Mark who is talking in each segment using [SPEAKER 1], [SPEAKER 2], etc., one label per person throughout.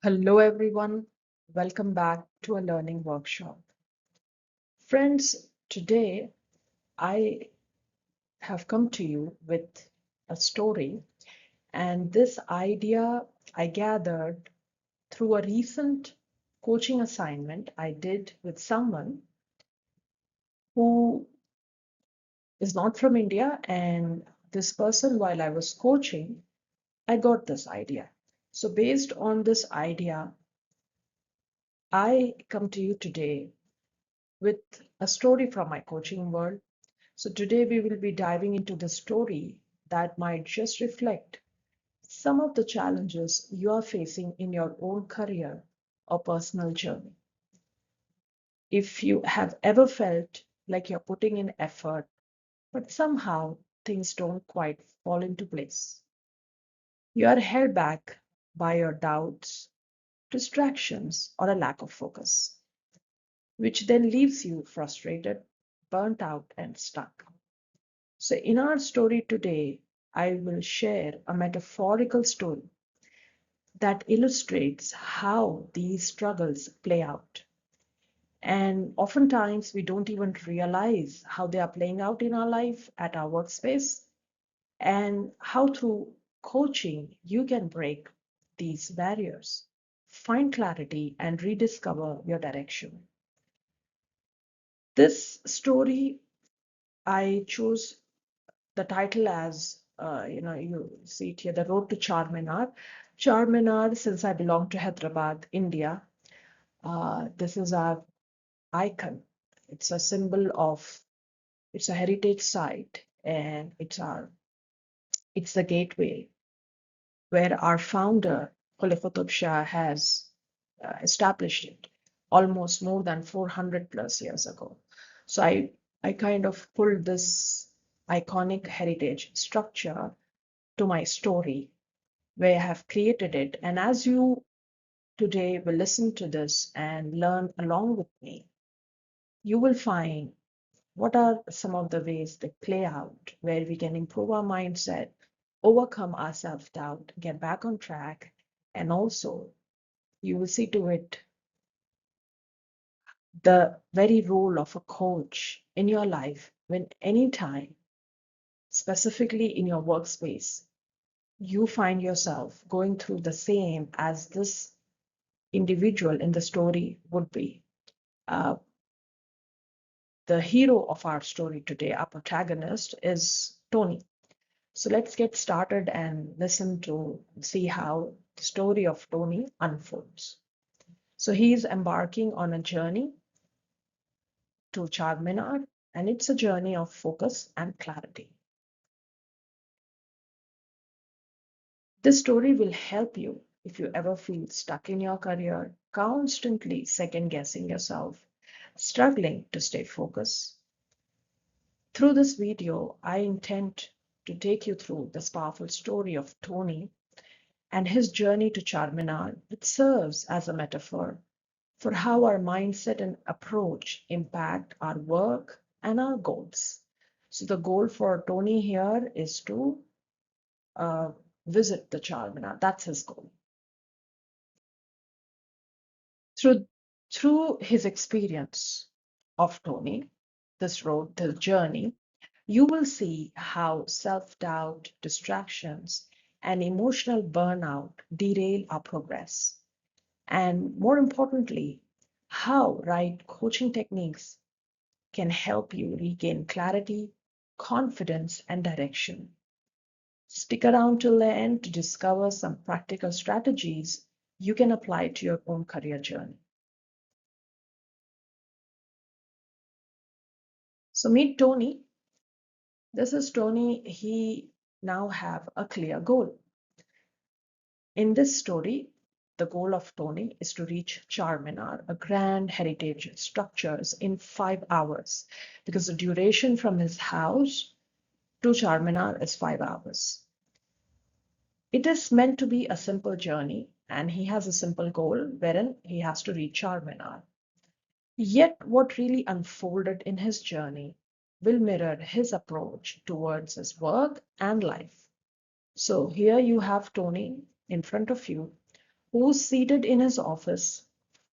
[SPEAKER 1] Hello, everyone. Welcome back to a learning workshop. Friends, today I have come to you with a story, and this idea I gathered through a recent coaching assignment I did with someone who is not from India. And this person, while I was coaching, I got this idea. So, based on this idea, I come to you today with a story from my coaching world. So today we will be diving into the story that might just reflect some of the challenges you are facing in your own career or personal journey. If you have ever felt like you're putting in effort, but somehow things don't quite fall into place, you are held back by your doubts, distractions, or a lack of focus, which then leaves you frustrated, burnt out, and stuck. So, in our story today, I will share a metaphorical story that illustrates how these struggles play out. And oftentimes, we don't even realize how they are playing out in our life, at our workspace, and how through coaching you can break these barriers, find clarity, and rediscover your direction. This story I chose the title as you see it here, The Road to Charminar. Charminar, since I belong to Hyderabad, India, this is our icon. It's a symbol of, it's a heritage site, and it's the gateway where our founder Khalifa Shah has established it almost more than 400 plus years ago. So I kind of pulled this iconic heritage structure to my story where I have created it. And as you today will listen to this and learn along with me, you will find what are some of the ways they play out where we can improve our mindset, overcome our self doubt, get back on track, and also you will see to it the very role of a coach in your life when anytime, specifically in your workspace, you find yourself going through the same as this individual in the story would be. Uh, the hero of our story today, our protagonist, is Tony. So let's get started and listen to see how the story of Tony unfolds. So he is embarking on a journey to Charminar, and it's a journey of focus and clarity. This story will help you if you ever feel stuck in your career, constantly second guessing yourself, struggling to stay focused. Through this video, I intend to take you through this powerful story of Tony and his journey to Charminar, which serves as a metaphor for how our mindset and approach impact our work and our goals. So, the goal for Tony here is to uh, visit the Charminar. That's his goal. Through, through his experience of Tony, this road, this journey, you will see how self doubt, distractions, and emotional burnout derail our progress. And more importantly, how right coaching techniques can help you regain clarity, confidence, and direction. Stick around till the end to discover some practical strategies you can apply to your own career journey. So meet Tony. This is Tony. He now have a clear goal. In this story, the goal of Tony is to reach Charminar, a grand heritage structures, in 5 hours, because the duration from his house to Charminar is 5 hours. It is meant to be a simple journey, and he has a simple goal wherein he has to reach Charminar. Yet, what really unfolded in his journey will mirror his approach towards his work and life. So, here you have Tony in front of you who's seated in his office,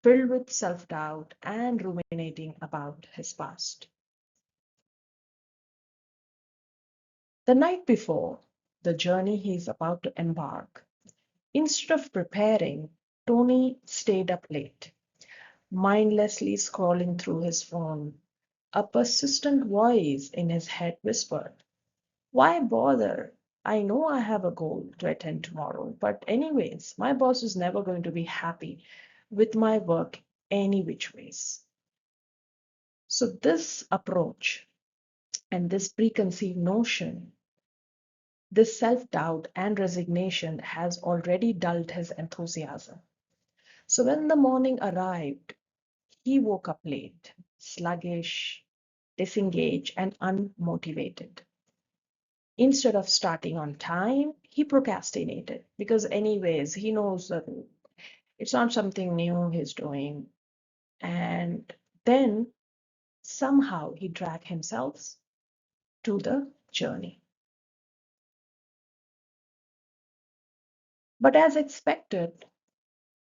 [SPEAKER 1] filled with self doubt and ruminating about his past. The night before the journey he's about to embark, instead of preparing, Tony stayed up late, mindlessly scrolling through his phone. A persistent voice in his head whispered, "Why bother? I know I have a goal to attend tomorrow, but anyways, my boss is never going to be happy with my work any which ways." So, this approach and this preconceived notion, this self doubt and resignation has already dulled his enthusiasm. So, when the morning arrived, he woke up late, sluggish, disengaged, and unmotivated. Instead of starting on time, he procrastinated because, anyways, he knows that it's not something new he's doing. And then somehow he dragged himself to the journey. But as expected,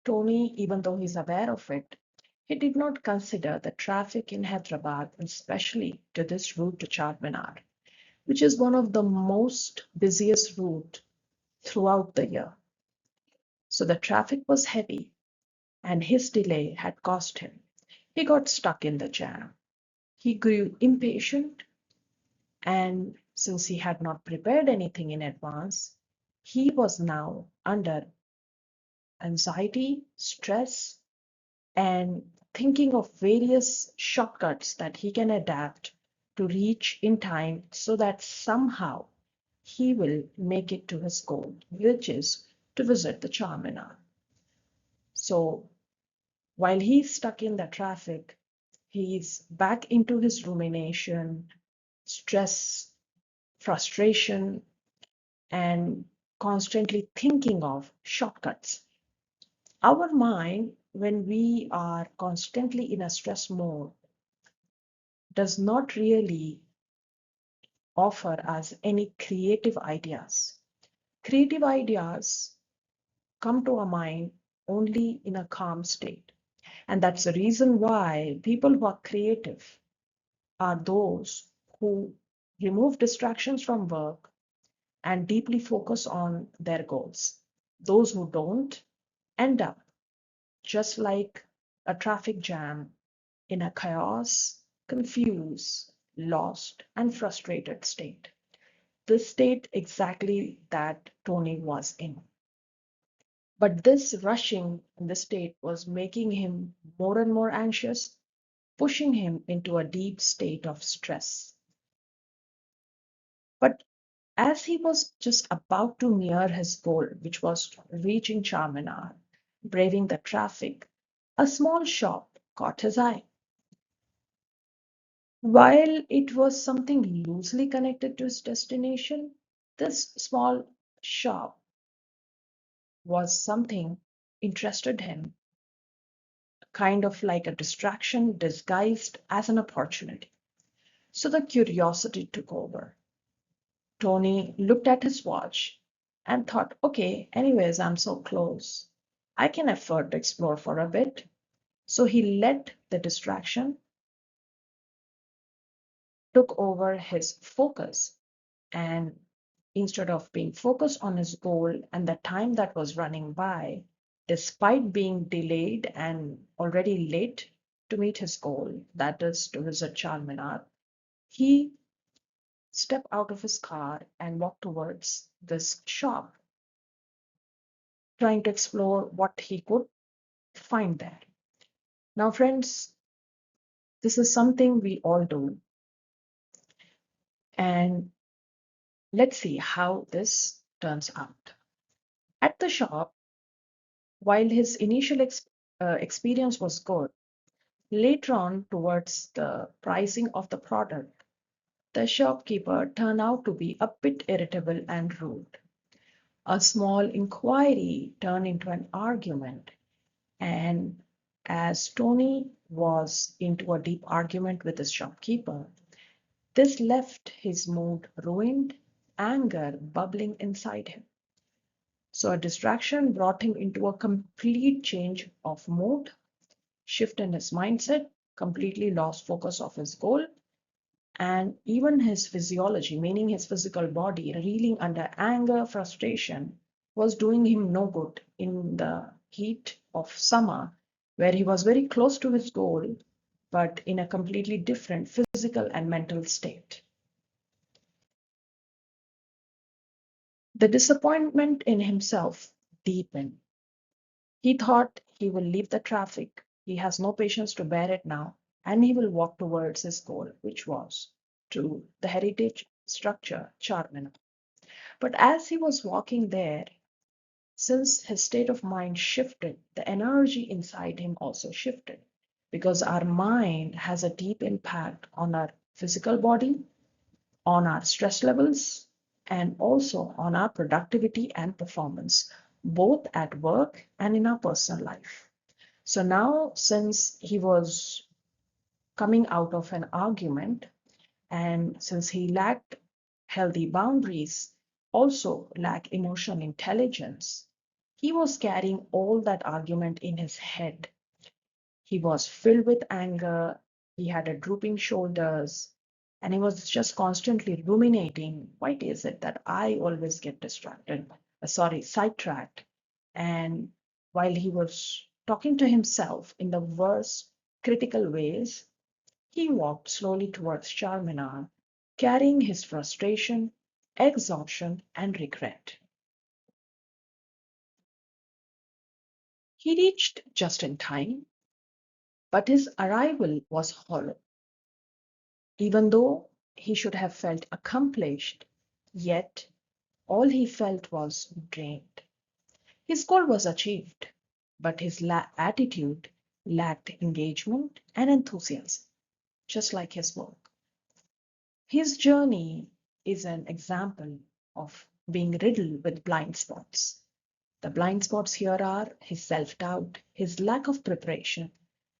[SPEAKER 1] Tony, even though he's aware of it, he did not consider the traffic in Hyderabad, especially to this route to Charminar, which is one of the most busiest route throughout the year. So the traffic was heavy and his delay had cost him. He got stuck in the jam. He grew impatient, and since he had not prepared anything in advance, he was now under anxiety, stress, and thinking of various shortcuts that he can adapt to reach in time so that somehow he will make it to his goal, which is to visit the Charminar. So while he's stuck in the traffic, he's back into his rumination, stress, frustration, and constantly thinking of shortcuts. Our mind, when we are constantly in a stress mode, does not really offer us any creative ideas. Creative ideas come to our mind only in a calm state. And that's the reason why people who are creative are those who remove distractions from work and deeply focus on their goals. Those who don't end up just like a traffic jam in a chaos, confused, lost, and frustrated state. The state exactly that Tony was in. But this rushing in the state was making him more and more anxious, pushing him into a deep state of stress. But as he was just about to near his goal, which was reaching Charminar, braving the traffic, a small shop caught his eye. While it was something loosely connected to his destination, this small shop was something interested him, kind of like a distraction disguised as an opportunity. So the curiosity took over. Tony looked at his watch and thought, okay, anyways, I'm so close. I can afford to explore for a bit. So he let the distraction took over his focus, and instead of being focused on his goal and the time that was running by, despite being delayed and already late to meet his goal, that is to visit Charminar, he stepped out of his car and walked towards this shop, trying to explore what he could find there. Now, friends, this is something we all do. And let's see how this turns out. At the shop, while his initial experience was good, later on towards the pricing of the product, the shopkeeper turned out to be a bit irritable and rude. A small inquiry turned into an argument, and as Tony was into a deep argument with his shopkeeper, this left his mood ruined, anger bubbling inside him. So a distraction brought him into a complete change of mood, shift in his mindset, completely lost focus of his goal, and even his physiology, meaning his physical body, reeling under anger, frustration, was doing him no good in the heat of summer, where he was very close to his goal, but in a completely different physical and mental state. The disappointment in himself deepened. He thought he will leave the traffic. He has no patience to bear it now, and he will walk towards his goal, which was to the heritage structure, Charminar. But as he was walking there, since his state of mind shifted, the energy inside him also shifted. Because our mind has a deep impact on our physical body, on our stress levels, and also on our productivity and performance, both at work and in our personal life. So now, since he was coming out of an argument, and since he lacked healthy boundaries, also lacked emotional intelligence, he was carrying all that argument in his head. He was filled with anger, he had a drooping shoulders, and he was just constantly ruminating, why is it that I always get distracted, sidetracked? And while he was talking to himself in the worst critical ways, he walked slowly towards Charminar, carrying his frustration, exhaustion, and regret. He reached just in time, but his arrival was hollow. Even though he should have felt accomplished, yet all he felt was drained. His goal was achieved, but his attitude lacked engagement and enthusiasm, just like his work. His journey is an example of being riddled with blind spots. The blind spots here are his self doubt, his lack of preparation,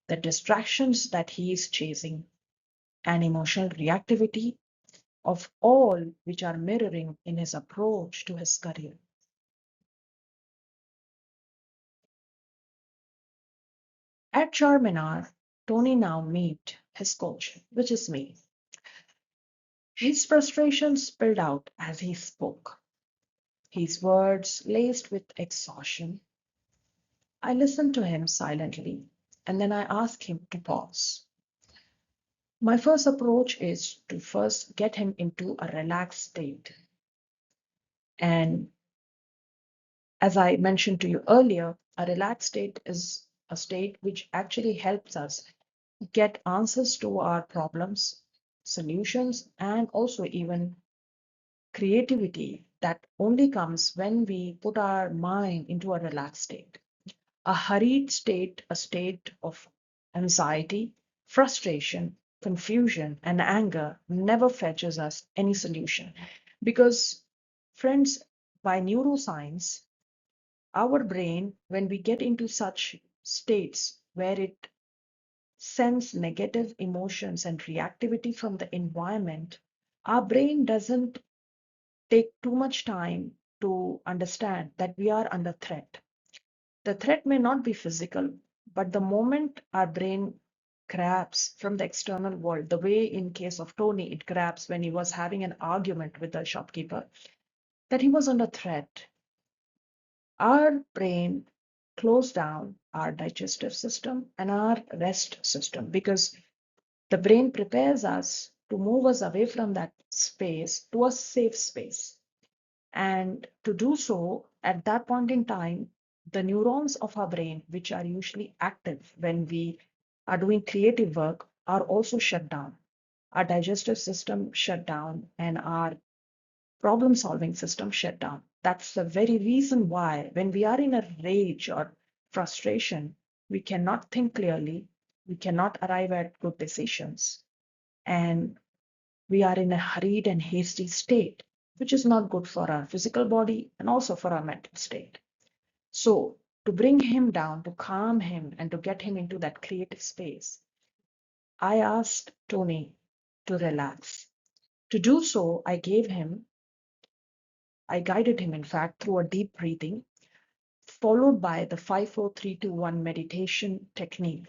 [SPEAKER 1] the distractions that he is chasing, and emotional reactivity of all which are mirroring in his approach to his career. At Charminar, Tony now meet his coach, which is me. His frustration spilled out as he spoke, his words laced with exhaustion. I listened to him silently, and then I asked him to pause. My first approach is to first get him into a relaxed state. And as I mentioned to you earlier, a relaxed state is a state which actually helps us get answers to our problems, solutions, and also even creativity that only comes when we put our mind into a relaxed state. A hurried state, a state of anxiety, frustration, confusion, and anger never fetches us any solution. Because, friends, by neuroscience, our brain, when we get into such states where it sends negative emotions and reactivity from the environment, our brain doesn't take too much time to understand that we are under threat. The threat may not be physical, but the moment our brain grabs from the external world, the way in case of Tony, it grabs when he was having an argument with the shopkeeper, that he was under threat, our brain closed down our digestive system and our rest system because the brain prepares us to move us away from that space to a safe space. And to do so, at that point in time, the neurons of our brain, which are usually active when we are doing creative work, are also shut down. Our digestive system shut down and our problem solving system shut down. That's the very reason why, when we are in a rage or frustration, we cannot think clearly, we cannot arrive at good decisions, and we are in a hurried and hasty state, which is not good for our physical body and also for our mental state. So, to bring him down, to calm him, and to get him into that creative space, I asked Tony to relax. To do so, I gave him I guided him, in fact, through a deep breathing, followed by the 5-4-3-2-1 meditation technique.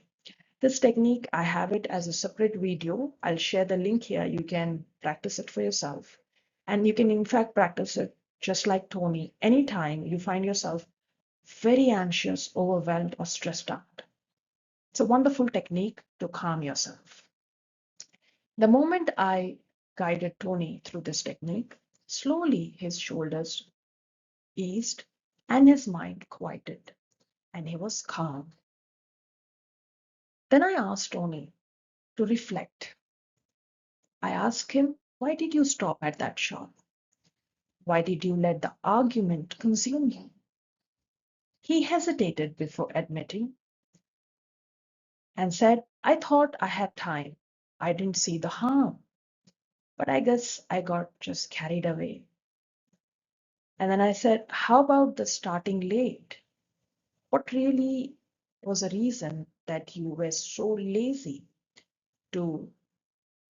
[SPEAKER 1] This technique, I have it as a separate video. I'll share the link here. You can practice it for yourself. And you can, in fact, practice it just like Tony anytime you find yourself very anxious, overwhelmed, or stressed out. It's a wonderful technique to calm yourself. The moment I guided Tony through this technique, slowly his shoulders eased and his mind quieted, and he was calm. Then I asked Tony to reflect. I asked him, why did you stop at that shop? Why did you let the argument consume you? He hesitated before admitting and said, I thought I had time. I didn't see the harm, but I guess I got just carried away. And then I said, how about the starting late? What really was a reason that you were so lazy to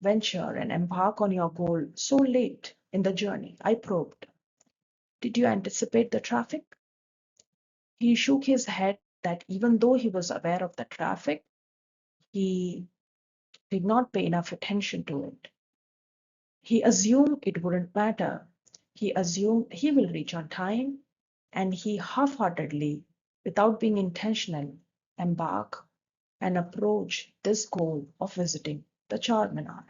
[SPEAKER 1] venture and embark on your goal so late in the journey? I probed. Did you anticipate the traffic? He shook his head that even though he was aware of the traffic, he did not pay enough attention to it. He assumed it wouldn't matter. He assumed he will reach on time, and he half-heartedly, without being intentional, embark and approach this goal of visiting the Charminar.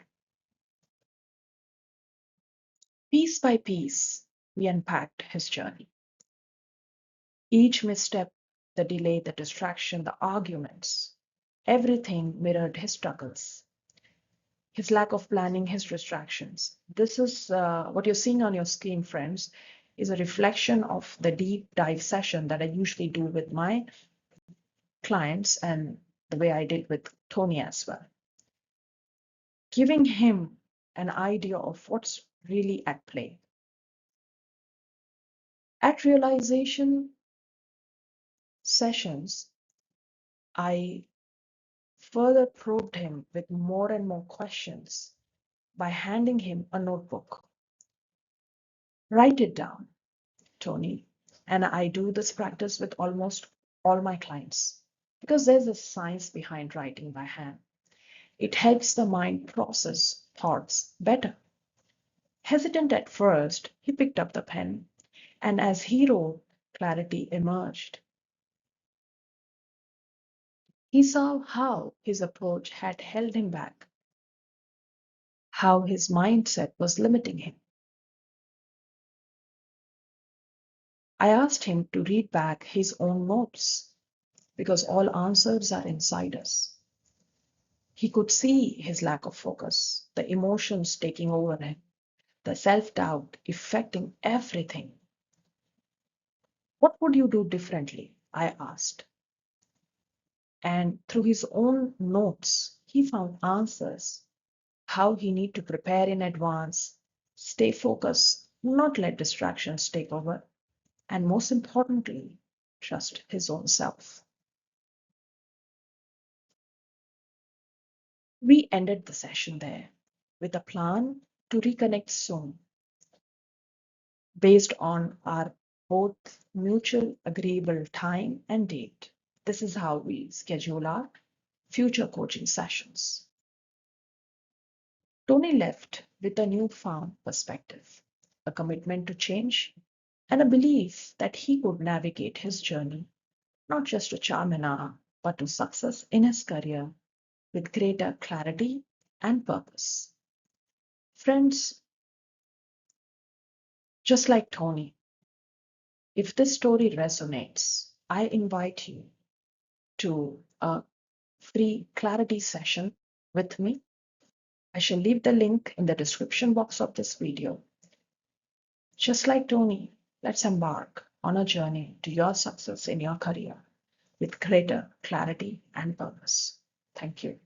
[SPEAKER 1] Piece by piece, we unpacked his journey. Each misstep, the delay, the distraction, the arguments, everything mirrored his struggles, his lack of planning, his distractions. This is what you're seeing on your screen, friends, is a reflection of the deep dive session that I usually do with my clients and the way I did with Tony as well, giving him an idea of what's really at play. At realization sessions, I further probed him with more and more questions by handing him a notebook. Write it down, Tony. And I do this practice with almost all my clients because there's a science behind writing by hand. It helps the mind process thoughts better. Hesitant at first, he picked up the pen, and as he wrote, clarity emerged. He saw how his approach had held him back, how his mindset was limiting him. I asked him to read back his own notes because all answers are inside us. He could see his lack of focus, the emotions taking over him, the self-doubt affecting everything. What would you do differently? I asked. And through his own notes, he found answers, how he need to prepare in advance, stay focused, not let distractions take over, and most importantly, trust his own self. We ended the session there with a plan to reconnect soon based on our both mutual agreeable time and date. This is how we schedule our future coaching sessions. Tony left with a newfound perspective, a commitment to change, and a belief that he could navigate his journey not just to Charminar, but to success in his career with greater clarity and purpose. Friends, just like Tony, if this story resonates, I invite you to a free clarity session with me. I shall leave the link in the description box of this video. Just like Tony, let's embark on a journey to your success in your career with greater clarity and purpose. Thank you.